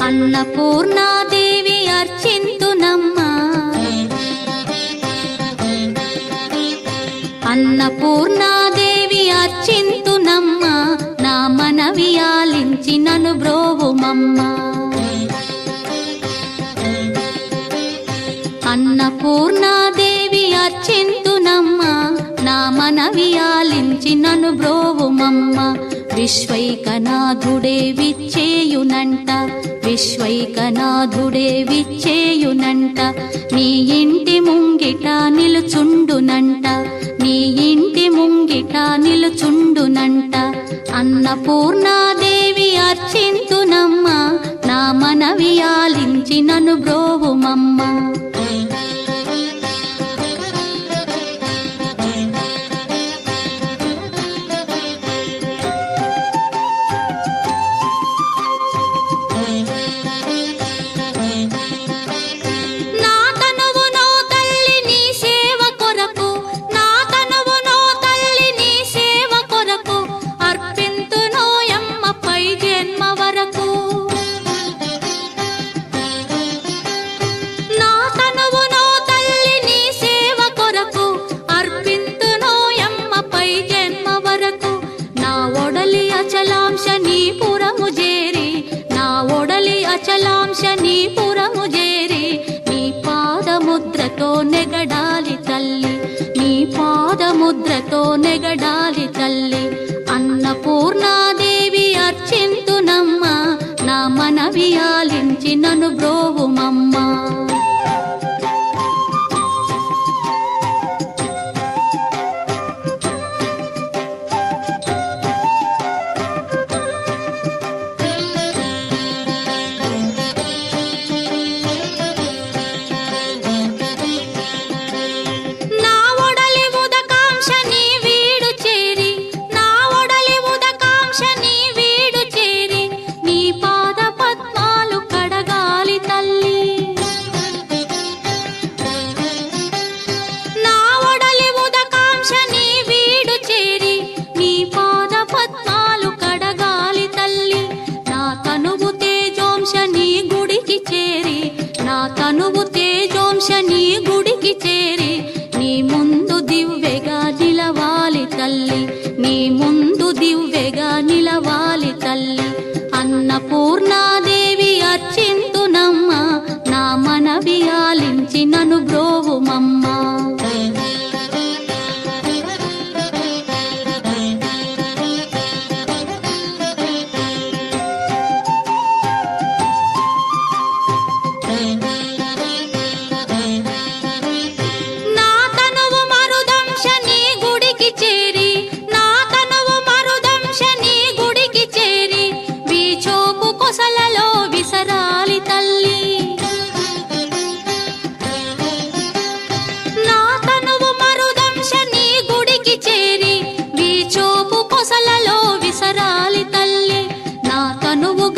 అన్నపూర్ణాదేవి అర్చింతునమ్మా, అన్నపూర్ణాదేవి అర్చింతునమ్మా, నా మనవి ఆలించి నన్ను బ్రోవుమమ్మా. అన్నపూర్ణాదేవి అర్చింతునమ్మా, నా మనవి ఆలించి నన్ను బ్రోవుమమ్మా. విశ్వైకనాథుడే విచ్చేయునంట, విశ్వైకనాథుడే విచ్చేయునంట, నీ ఇంటి ముంగిట నిలుచుండునంట, నీ ఇంటి ముంగిట నిలుచుండునంట. అన్నపూర్ణాదేవి అర్చింతునమ్మా, నా మనవి ఆలించి నన్ను బ్రోవుమమ్మా. అచలాంశ నీ పురము చేరి, నీ పాదముద్రతో నెగడాలి తల్లి, నీ పాదముద్రతో నెగడాలి తల్లి. అన్నపూర్ణాదేవి అర్చింతునమ్మా, నా మనవి ఆలించి నన్ను బ్రోవుమమ్మా. తనువు తేజోంశ నీ గుడికి చేరి, నీ ముందు దివ్వెగా నిలవాలి తల్లి, నీ ముందు దివ్వెగా నిలవాలి తల్లి. అన్నపూర్ణాదేవి అర్చింతునమ్మా, నా మనవి ఆలించి నన్ను బ్రోవుమమ్మా.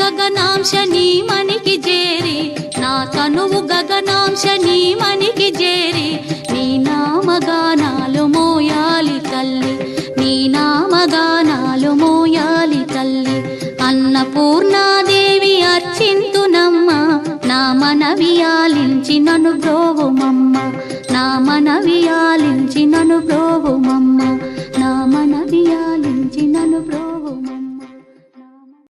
గగనాంశ నీ మనికి చేరి, నా తనువు గగనాంశ నీ మనికి చేరి, నీ నామగానాలు మోయాలి తల్లి, నీ నామగానాలు మోయాలి తల్లి. అన్నపూర్ణాదేవి అర్చింతునమ్మా, నా మనవి ఆలించి నన్ను బ్రోవుమమ్మా, నా మనవి ఆలించి నన్ను బ్రోవుమమ్మా.